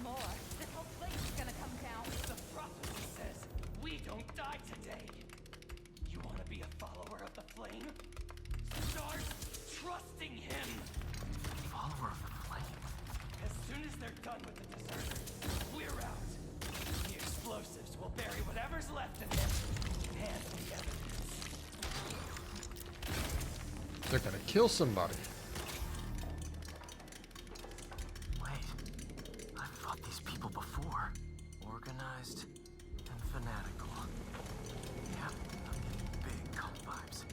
more. This whole place is gonna come down. The prophecy says we don't die today. You want to be a follower of the flame? Start trusting him. Follower of the flame? As soon as they're done with the deserters, we're out. The explosives will bury whatever's left of him and the evidence. They're gonna kill somebody. Wait, I've fought these people before. Organized and fanatical. Yeah, I'm getting big cult vibes.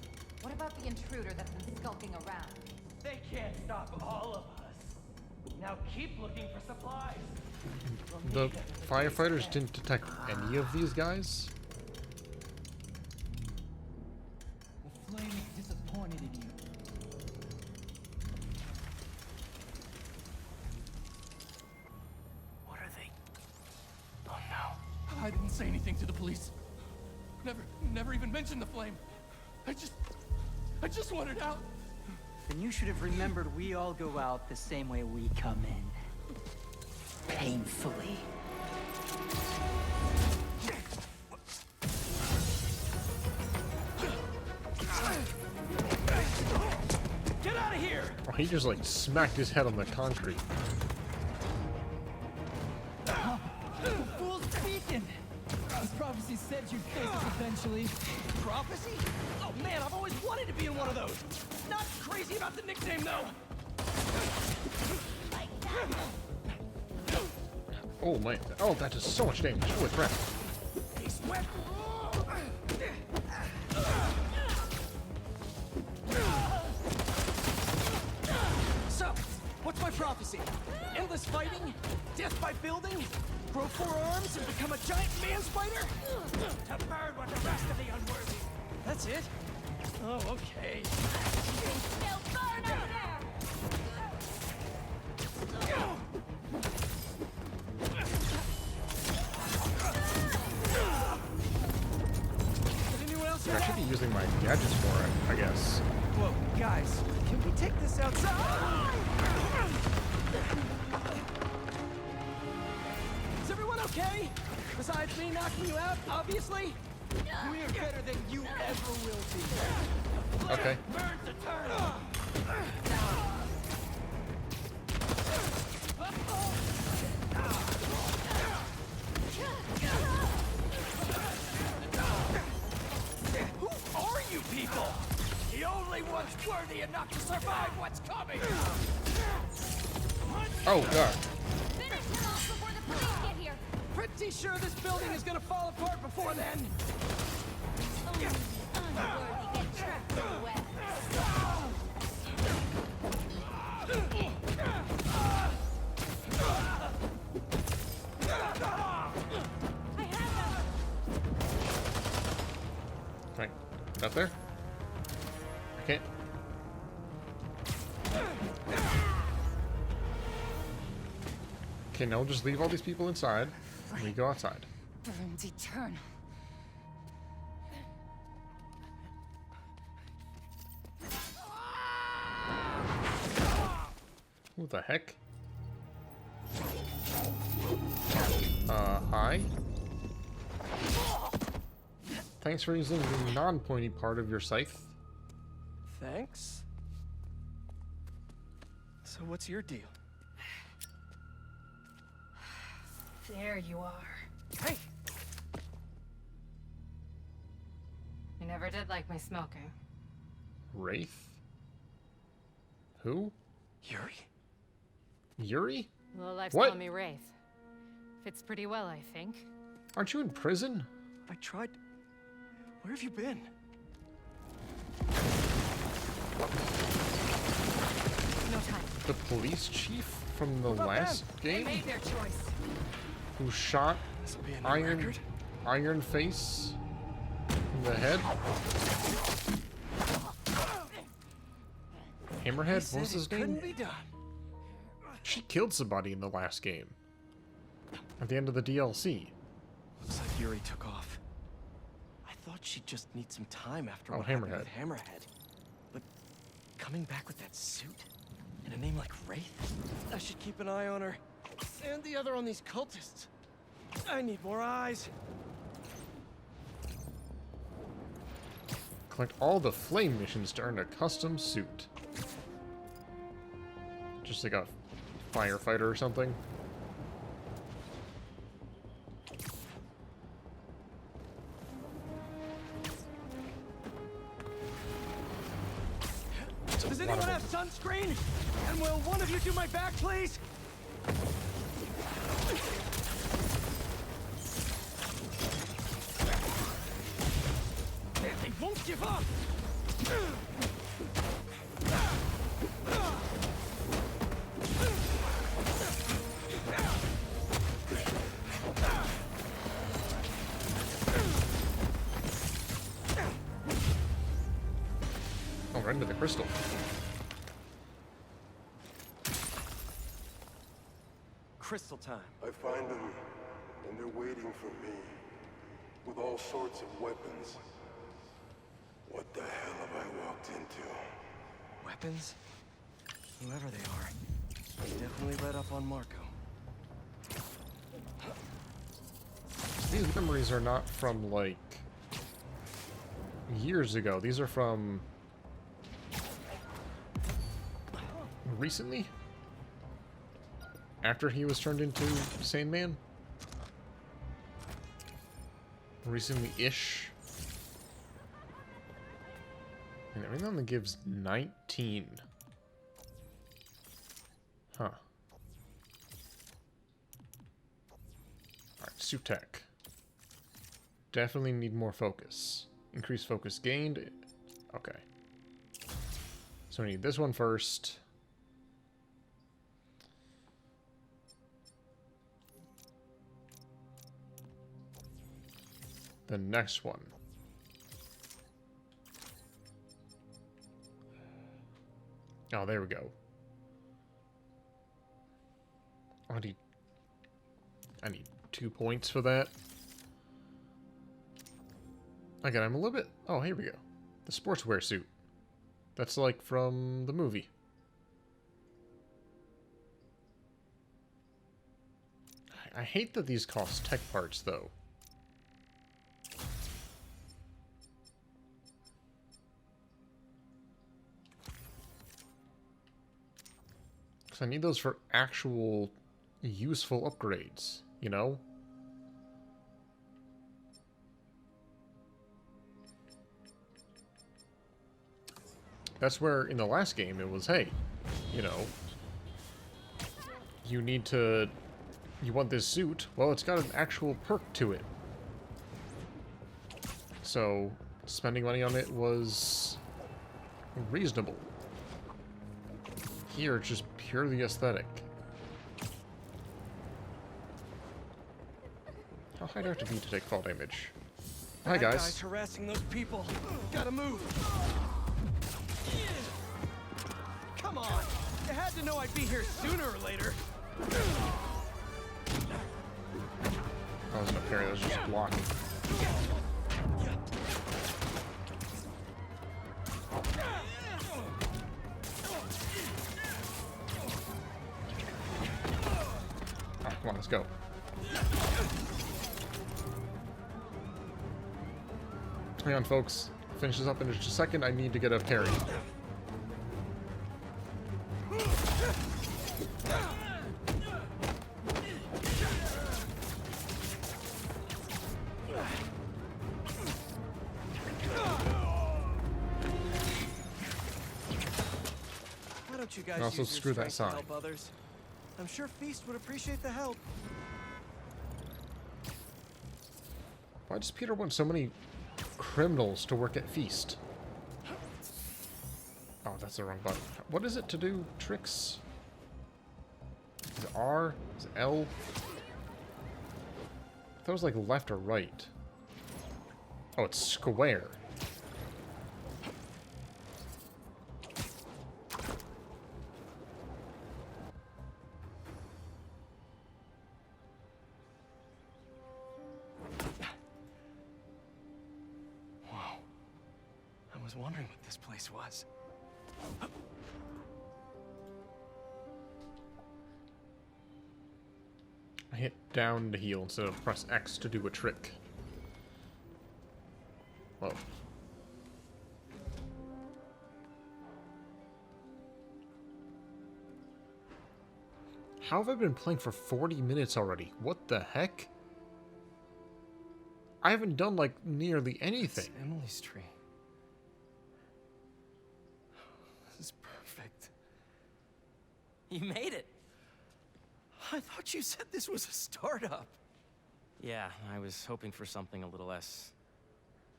What about the intruder that's been skulking around? They can't stop all of us. Now keep looking for supplies. The firefighters didn't detect any of these guys. The flame is disappointed in you. What are they? Oh no. I didn't say anything to the police. Never even mentioned the flame. I just wanted out. Then you should have remembered we all go out the same way we come in. Painfully. Get out of here! Oh, he just like smacked his head on the concrete. Fool's beacon! This prophecy said you'd face us eventually. Prophecy? Oh man, I've always wanted to be in one of those. Not crazy about the nickname though. Oh man. Oh, that does so much damage. Holy crap. He's wet. So, what's my prophecy? Endless fighting? Death by building? Grow 4 arms and become a giant man spider? To burn with the rest of the unworthy. That's it? Oh, okay. Still burn over there! Did anyone else hear I that? should be using my gadgets for it, I guess. Whoa, guys, can we take this outside? Is everyone okay? Besides me knocking you out, obviously? We're better than you ever will be. Okay. Burns a turn. Who are you people? The only ones worthy enough to survive what's coming. Oh god. Finish him off before the police get here! Pretty sure this building is gonna fall apart before then. Only the unworthy get trapped in the web. I have them! Right. Up there? I can't. Okay, now we'll just leave all these people inside and we go outside. Burns eternal. Who the heck? Hi? Thanks for using the non-pointy part of your scythe. Thanks. So what's your deal? There you are. Hey! You never did like my smoking. Wraith? Who? Yuri? Yuri? Lowlife's What? calling me Wraith. Fits pretty well, I think. Aren't you in prison? I tried... Where have you been? No time. The police chief from the about last They game? made their choice. Who shot This'll be a new record. Iron Face in the head? Hammerhead? Said What was it his couldn't name? be done. She killed somebody in the last game. At the end of the DLC. Looks like Yuri took off. I thought she'd just need some time after Oh, what happened Hammerhead. with Hammerhead. But coming back with that suit and a name like Wraith, I should keep an eye on her. And the other on these cultists. I need more eyes. Collect all the flame missions to earn a custom suit. Just like a firefighter or something. Does anyone have sunscreen? And will one of you do my back, please? They won't give up! Oh, right into the crystal. Crystal time. I find them, and they're waiting for me, with all sorts of weapons. What the hell have I walked into? Weapons? Whoever they are. Definitely let up on Marco. These memories are not from, like, years ago. These are from... recently? After he was turned into Sandman? Recently-ish? And everything only gives 19. Huh. Alright, suit tech. Definitely need more focus. Increase focus gained. Okay. So we need this one first. The next one. Oh, there we go. I need 2 points for that. Again, I'm a little bit... Oh, here we go. The sportswear suit. That's like from the movie. I hate that these cost tech parts, though. I need those for actual useful upgrades, you know? That's where in the last game it was, hey, you know, you need to, you want this suit, well, it's got an actual perk to it. So, spending money on it was reasonable. Here, it's just purely aesthetic. How high do I have to be to take fall damage? Hi, That guys. guy's harassing those people. Gotta move. Come on. You had to know I'd be here sooner or later. I wasn't a parry, I was just blocking. Ah, come on, let's go. Hang on, folks. Finish this up in just a second. I need to get a parry. Why don't you guys And also use your screw that strength to sign. help others? I'm sure Feast would appreciate the help. Why does Peter want so many criminals to work at Feast? Oh, that's the wrong button. What is it to do tricks? Is it R? Is it L? I thought it was like left or right. Oh, it's square. I was wondering what this place was. hit down to heal instead of press X to do a trick. Whoa. How have I been playing for 40 minutes already? What the heck? I haven't done, like, nearly anything. It's Emily's tree. This is perfect. You made it. I thought you said this was a startup. Yeah, I was hoping for something a little less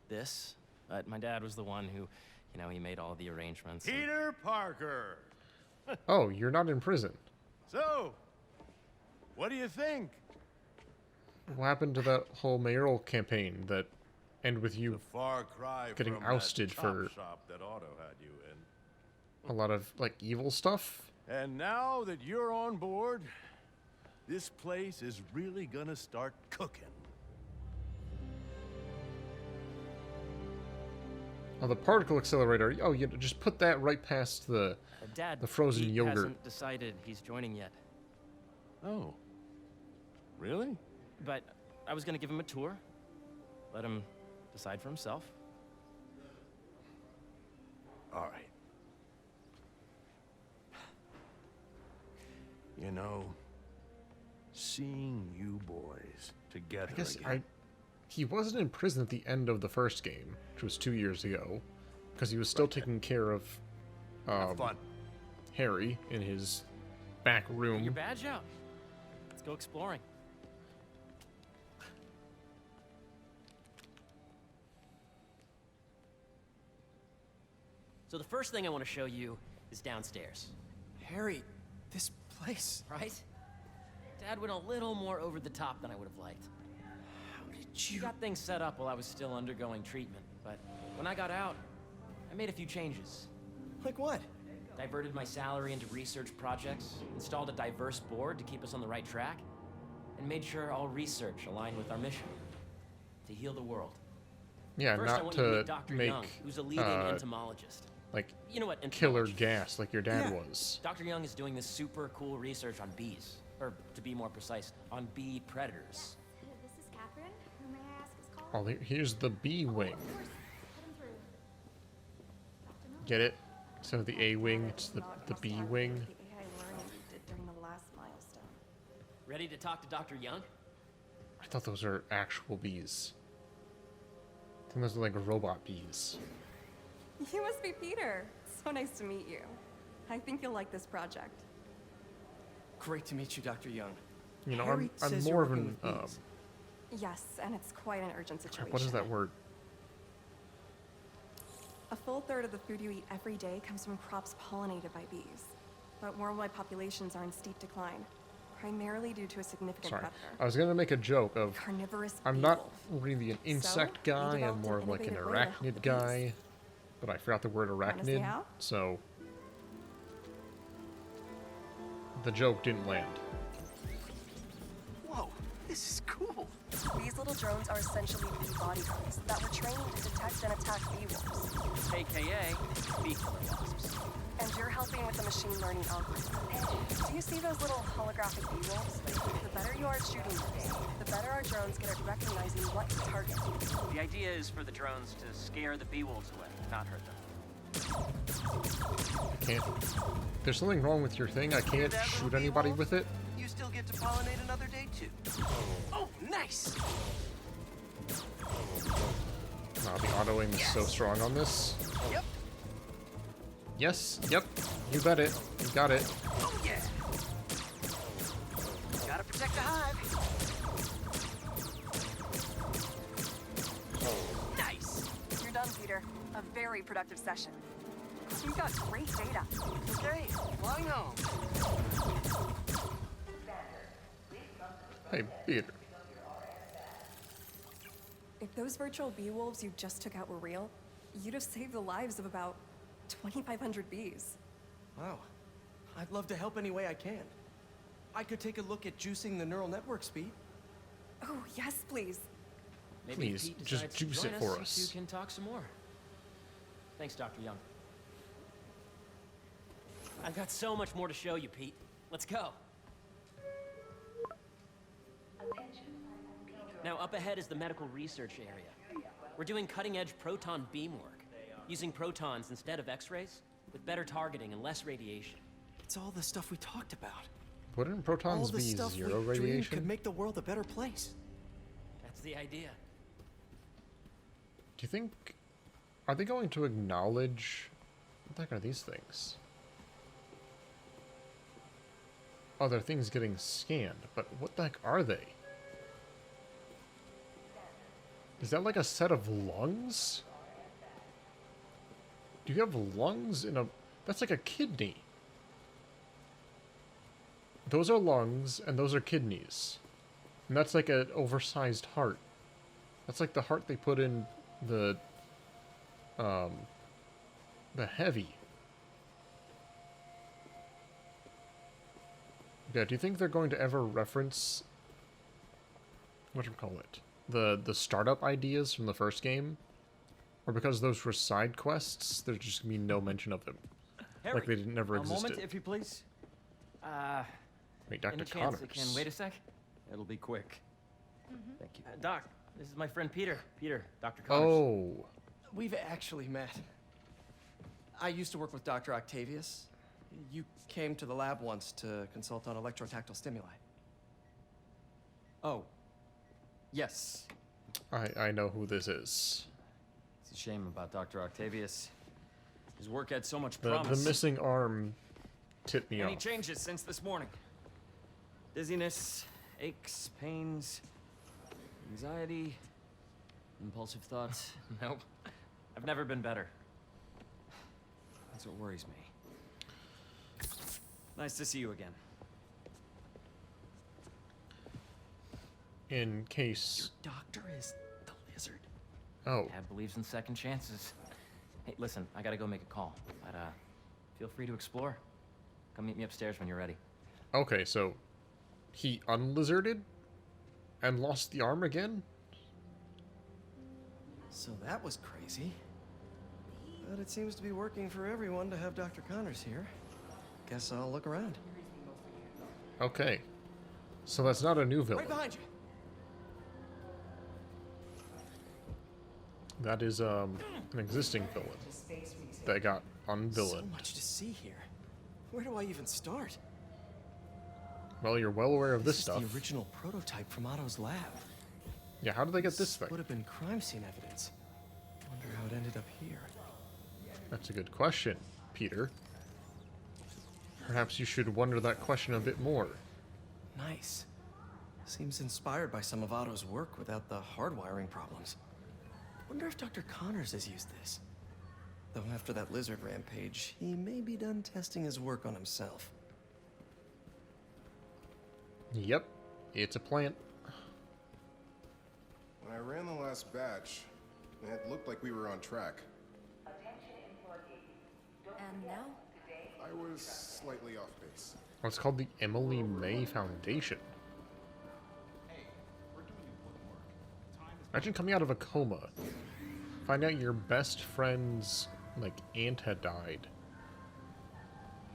this, but my dad was the one who, you know, he made all the arrangements. and- Peter Parker. Oh, you're not in prison. So, what do you think? What happened to that whole mayoral campaign that ended with The you far cry getting from ousted that chop for- shop that Otto had you in. a lot of, like, evil stuff? And now that you're on board, this place is really gonna start cooking. Oh, the particle accelerator. Oh, you just put that right past the... Dad, The frozen he yogurt. hasn't decided he's joining yet, Oh, really? but I was gonna give him a tour, let him decide for himself. All right. You know, seeing you boys together I guess again. he wasn't in prison at the end of the first game, which was 2 years ago, because he was still taking care of Have fun. Harry in his back Get room. your badge out. Let's go exploring. So the first thing I want to show you is downstairs, Harry, this place. right? Dad went a little more over the top than I would have liked. How did He you? got things set up while I was still undergoing treatment, but when I got out, I made a few changes. Like what? Diverted my salary into research projects, installed a diverse board to keep us on the right track, and made sure all research aligned with our mission, to heal the world. Yeah, First, I not want you to to meet Dr. make, Young, who's a leading entomologist. like, You know what killer entomology is. gas like your dad Yeah. was. Dr. Young is doing this super cool research on bees, or to be more precise, on bee predators. This is Catherine. Who may I ask is calling? Oh, here's the B wing. Of course. Put him through. Dr. Get it? Instead of the A wing, it's the B wing. The AI learning we did during the last milestone. Ready to talk to Dr. Young? I thought those are actual bees. I think those are like robot bees. You must be Peter. So nice to meet you. I think you'll like this project. Great to meet you, Dr. Young. You know, Harry I'm says more you're of working an with bees. Yes, and it's quite an urgent situation. what is that word? A full third of the food you eat every day comes from crops pollinated by bees. But worldwide populations are in steep decline, primarily due to a significant Sorry, predator. I was gonna make a joke of Carnivorous I'm bee not wolf. really an insect we guy. I'm developed more an of like an innovative way to help the arachnid bees. guy. But I forgot the word Wanna see arachnid, how? so the joke didn't land. Whoa, this is cool. These little drones are essentially bee bodyguards that were trained to detect and attack bee wolves. AKA bee killer wasps. And you're helping with the machine learning algorithm. Do you see those little holographic bee wolves? The better you are at shooting them, the better our drones get at recognizing what to target. The idea is for the drones to scare the bee wolves away, not hurt them. I can't. There's something wrong with your thing. I can't shoot anybody with it. You still get to pollinate another day too. Oh, nice. No, the auto aim is so strong on this. Yep. Yes, yep. You bet it. You got it. Oh yeah. Gotta protect the hive. Nice. You're done, Peter. A very productive session. You've got great data. Okay, flying home. Hey, Peter. If those virtual bee wolves you just took out were real, you'd have saved the lives of about 2,500 bees. Wow. I'd love to help any way I can. I could take a look at juicing the neural network speed. Oh, yes, please. Maybe Please, Pete just decides to juice join it for so us. you can talk some more. Thanks, Dr. Young. I've got so much more to show you, Pete. Let's go. Now, up ahead is the medical research area. We're doing cutting-edge proton beam work, using protons instead of X-rays, with better targeting and less radiation. It's all the stuff we talked about. Wouldn't All protons the be stuff zero we dreamed radiation? could make the world a better place. That's the idea. Do you think... Are they going to acknowledge... What the heck are these things? Oh, they're things getting scanned, but what the heck are they? Is that like a set of lungs? Do you have lungs in a... That's like a kidney. Those are lungs, and those are kidneys. And that's like an oversized heart. That's like the heart they put in the Heavy. Yeah, do you think they're going to ever reference... whatchamacallit? The startup ideas from the first game? Or because those were side quests, there's just gonna be no mention of them. Harry, Like they didn't never A existed. moment, if you please. Wait, Dr. Any chance Connors. it can wait a sec? It'll be quick. Thank you. Doc, this is my friend Peter. Peter, Dr. Connors. Oh. We've actually met. I used to work with Dr. Octavius. You came to the lab once to consult on electrotactile stimuli. Oh. Yes. I know who this is. It's a shame about Dr. Octavius. His work had so much The promise. missing arm tipped me Any off. changes since this morning? Dizziness, aches, pains, anxiety, impulsive thoughts. Nope. I've never been better. That's what worries me. Nice to see you again. In case... Doctor is the lizard. Oh. Dad believes in second chances. Hey, listen, I gotta go make a call. But, feel free to explore. Come meet me upstairs when you're ready. Okay, so... He unlizarded? And lost the arm again? So that was crazy. But it seems to be working for everyone to have Dr. Connors here. Guess I'll look around. Okay. So that's not a new villain. Right behind you. That is, an existing villain. That got So unvillained. much to see here. Where do I even start? Well, you're well aware of this is stuff. the original prototype from Otto's lab. Yeah, how did they get this thing? Would have been crime scene evidence. Wonder how it ended up here. That's a good question, Peter. Perhaps you should wonder that question a bit more. Nice. Seems inspired by some of Otto's work without the hardwiring problems. Wonder if Dr. Connors has used this. Though after that lizard rampage, he may be done testing his work on himself. Yep, it's a plant. When I ran the last batch, it looked like we were on track. And now? I was slightly off base. Well, it's called the Emily May Foundation. Imagine coming out of a coma. Find out your best friend's, like, aunt had died.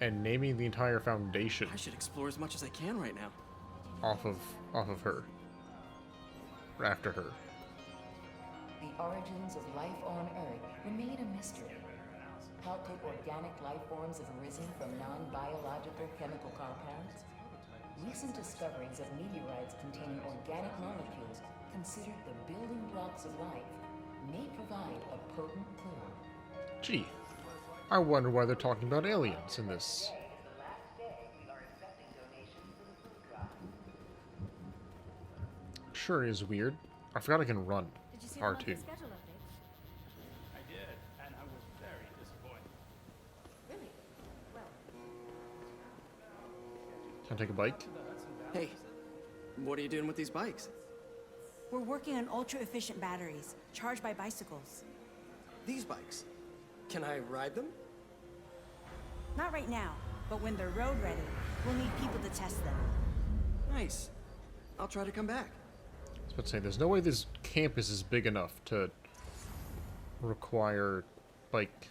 And naming the entire foundation I should explore as much as I can right now. off of her. Or after her. The origins of life on Earth remain a mystery. How could organic life forms have arisen from non-biological chemical compounds? Recent discoveries of meteorites containing organic molecules, considered the building blocks of life, may provide a potent clue. Gee, I wonder why they're talking about aliens in this. Sure is weird. I forgot I can run. Did you see R2. the schedule update? I did, and I was very disappointed. Really? Well, Can I take a bike? Hey, what are you doing with these bikes? We're working on ultra-efficient batteries, charged by bicycles. These bikes. Can I ride them? Not right now, but when they're road ready, we'll need people to test them. Nice. I'll try to come back. I was about to say, there's no way this campus is big enough to require bike.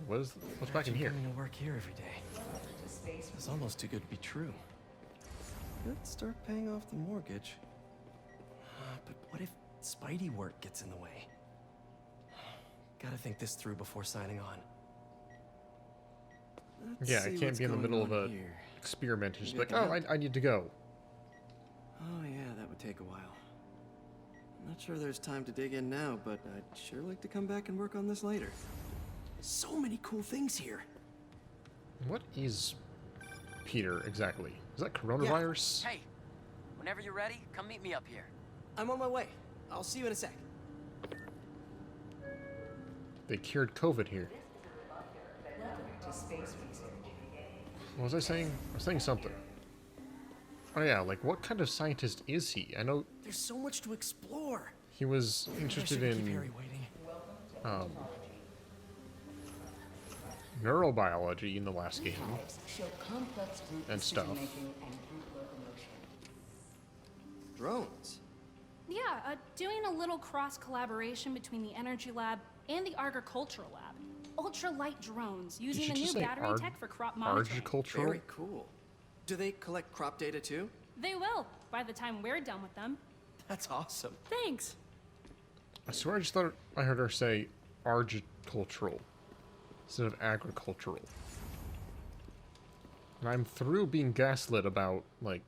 What's back in here? Coming to work here every day. It's almost too good to be true. could start paying off the mortgage. But what if Spidey work gets in the way? Gotta think this through before signing on. Let's Yeah, I see can't what's be in the going middle of on a here. experiment and just be Maybe like, I oh, can I need to go. Oh yeah, that would take a while. I'm not sure there's time to dig in now, but I'd sure like to come back and work on this later. So many cool things here. What is Peter exactly? Is that coronavirus? Hey, whenever you're ready, come meet me up here. I'm on my way. I'll see you in a sec. They cured COVID here. Welcome to space research. What was I saying? I was saying something. Oh yeah, like what kind of scientist is he? I know There's so much to explore. he was interested I shouldn't keep in Harry waiting. neurobiology in the last game Show complex group and stuff. decision-making and group locomotion. Drones. Yeah, doing a little cross-collaboration between the Energy Lab and the Agricultural Lab. Ultra-light drones using you the new just say battery tech for crop monitoring. Agricultural? Very cool. Do they collect crop data too? They will, by the time we're done with them. That's awesome. Thanks. I swear I just thought I heard her say agricultural instead of agricultural. And I'm through being gaslit about, like,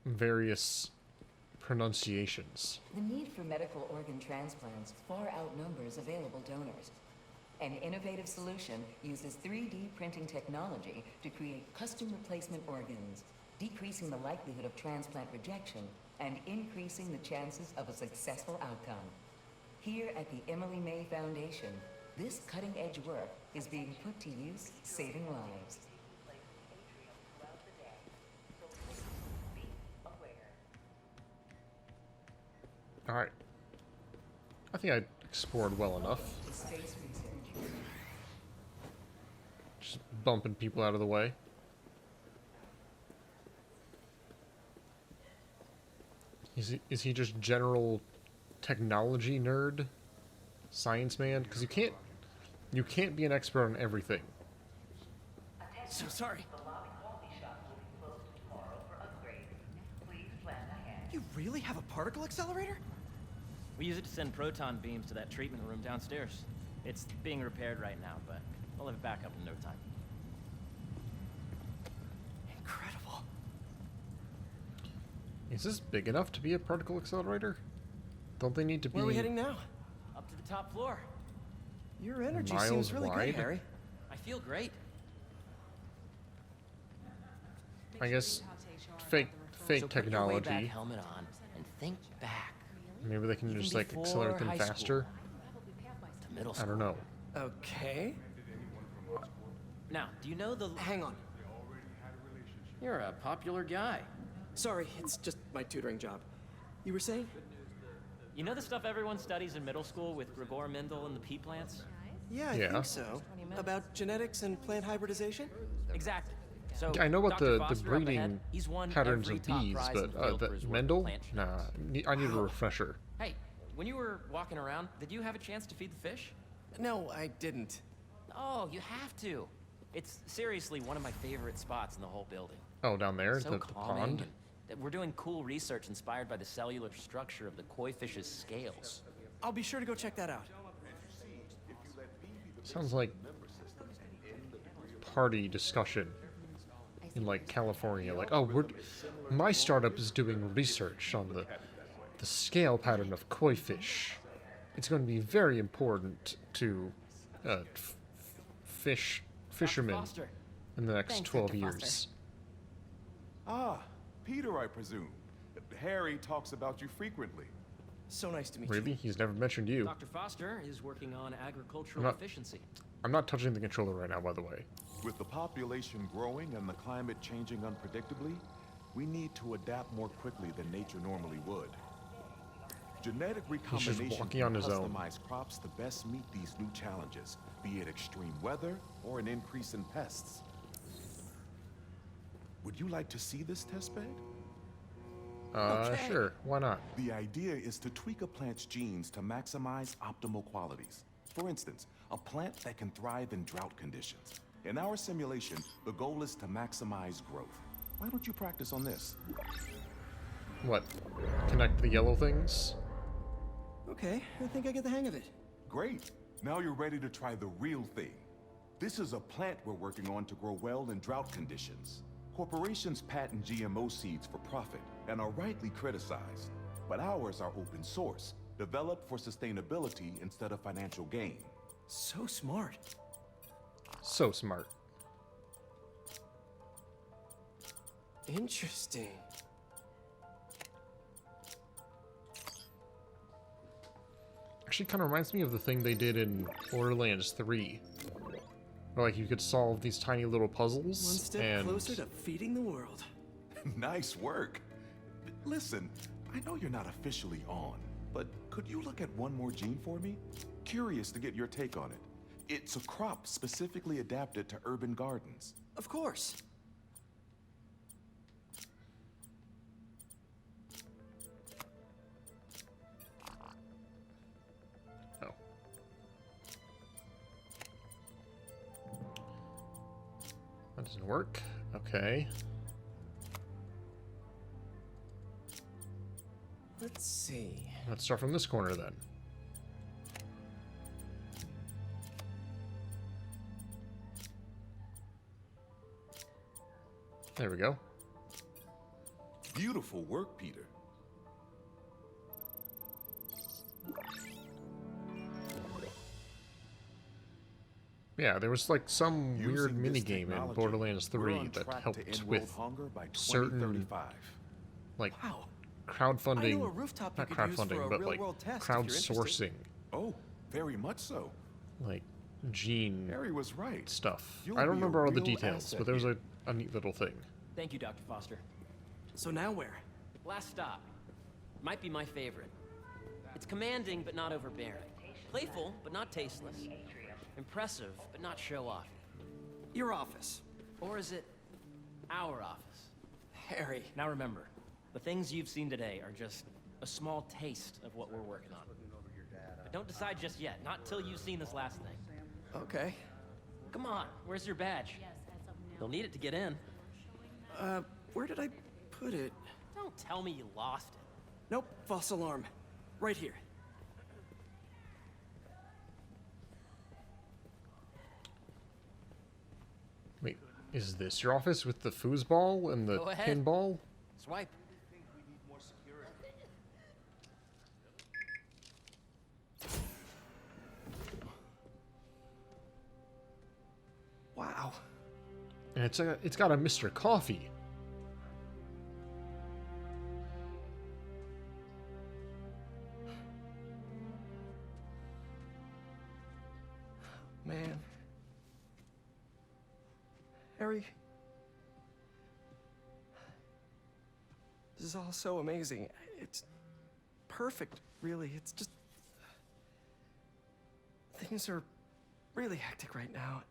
various pronunciations. The need for medical organ transplants far outnumbers available donors. An innovative solution uses 3D printing technology to create custom replacement organs, decreasing the likelihood of transplant rejection and increasing the chances of a successful outcome. Here at the Emily May Foundation, this cutting-edge work is being put to use, saving lives. Alright. I think I explored well enough. Just bumping people out of the way. Is he just general technology nerd? Science man? Because you can't be an expert on everything. So sorry. You really have a particle accelerator? We use it to send proton beams to that treatment room downstairs. It's being repaired right now, but we'll have it back up in no time. Incredible. Is this big enough to be a particle accelerator? Don't they need to be... Where are we heading now? Up to the top floor. Your energy Miles seems really wide? good, Harry. I feel great. I guess fake So put your technology. Wayback Helmet on and think back Maybe they can Even just like before accelerate them high school. faster. to middle I school. don't know. Okay. Now, do you know the... Hang on. You're a popular guy. Sorry, it's just my tutoring job. You were saying? You know the stuff everyone studies in middle school with Gregor Mendel and the pea plants? Yeah, I think so. About genetics and plant hybridization? Exactly. So I know about Dr. the Foster up breeding ahead, he's won patterns every of top bees, prize in but the field for the his work Mendel? with plant genetics. Nah, I need a refresher. Hey, when you were walking around, did you have a chance to feed the fish? No, I didn't. Oh, you have to. It's seriously one of my favorite spots in the whole building. Oh, down there, So the calming, pond. and we're doing cool research inspired by the cellular structure of the koi fish's scales. I'll be sure to go check that out. Sounds like party discussion in like California. Like, oh, my startup is doing research on the scale pattern of koi fish. It's going to be very important to fishermen Foster. in the next Thanks, 12 Dr. years. Foster. Ah, Peter, I presume. Harry talks about you frequently. So nice to meet you. Really? He's never mentioned you. Dr. Foster is working on agricultural I'm not- efficiency. I'm not touching the controller right now, by the way. With the population growing and the climate changing unpredictably, we need to adapt more quickly than nature normally would. Genetic just recombination walking on can his own. customize crops to best meet these new challenges, be it extreme weather or an increase in pests. Would you like to see this testbed? Sure. Why not? The idea is to tweak a plant's genes to maximize optimal qualities. For instance, a plant that can thrive in drought conditions. In our simulation, the goal is to maximize growth. Why don't you practice on this? What? Connect the yellow things? Okay, I think I get the hang of it. Great. Now you're ready to try the real thing. This is a plant we're working on to grow well in drought conditions. Corporations patent GMO seeds for profit and are rightly criticized. But ours are open source, developed for sustainability instead of financial gain. So smart. So smart. Interesting. Actually kind of reminds me of the thing they did in Borderlands 3. Where, like, you could solve these tiny little puzzles. One step closer to feeding the world. Nice work. Listen, I know you're not officially on, but could you look at one more gene for me? Curious to get your take on it. It's a crop specifically adapted to urban gardens. Of course. Oh. That doesn't work. Okay. Let's see. Let's start from this corner then. There we go. Beautiful work, Peter. Yeah, there was like some weird Using this minigame in technology, Borderlands we're 3 on that track to helped end world with hunger by certain 2035. like Wow. I crowdfunding, know a rooftop you not could use for crowdfunding, a but like real-world test if you're interested. crowdsourcing, Oh, very much so. like gene Harry was right. stuff. You'll I don't be a remember all the real details, asset but there was here. a neat little thing. Thank you, Dr. Foster. So now where? Last stop. Might be my favorite. It's commanding, but not overbearing. Playful, but not tasteless. Impressive, but not show-off. Your office. Or is it our office? Harry. Now remember, the things you've seen today are just a small taste of what we're working on. But don't decide just yet, not till you've seen this last thing. Okay. Come on, where's your badge? You'll need it to get in. Where did I put it? Don't tell me you lost it. Nope, false alarm. Right here. Wait, is this your office with the foosball and the Go ahead. pinball? Swipe. Wow. And it's got a Mr. Coffee. Man. Harry. This is all so amazing. It's perfect, really. It's just... Things are really hectic right now.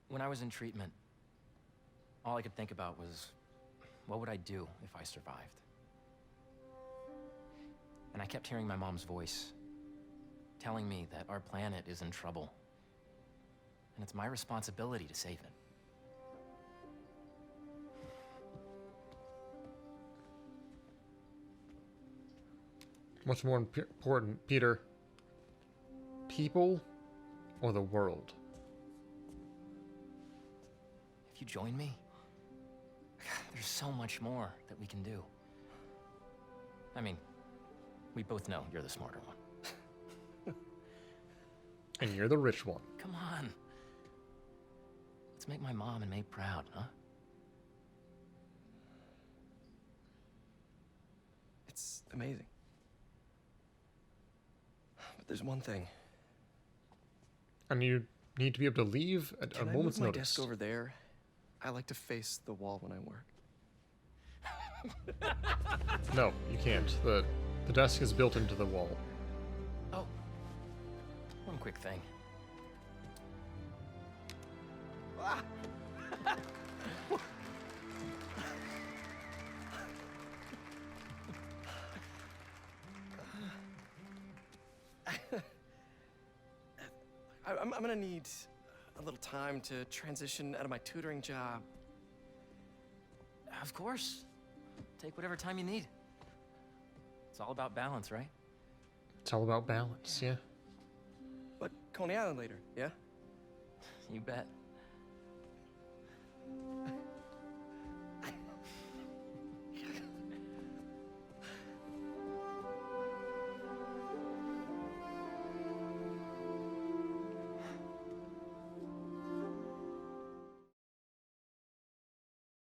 When I was in treatment, all I could think about was, what would I do if I survived? And I kept hearing my mom's voice, telling me that our planet is in trouble. And it's my responsibility to save it. What's more important, Peter? People or the world? If you join me, there's so much more that we can do. I mean, we both know you're the smarter one. And you're the rich one. Come on. Let's make my mom and May proud, huh? It's amazing. But there's one thing. And you need to be able to leave at a Can I moment's move my notice. desk over there? I like to face the wall when I work. No, you can't. The desk is built into the wall. Oh, one quick thing. I'm gonna need a little time to transition out of my tutoring job. Of course. Take whatever time you need. It's all about balance, right? It's all about balance, yeah. But Coney Island later, yeah? You bet.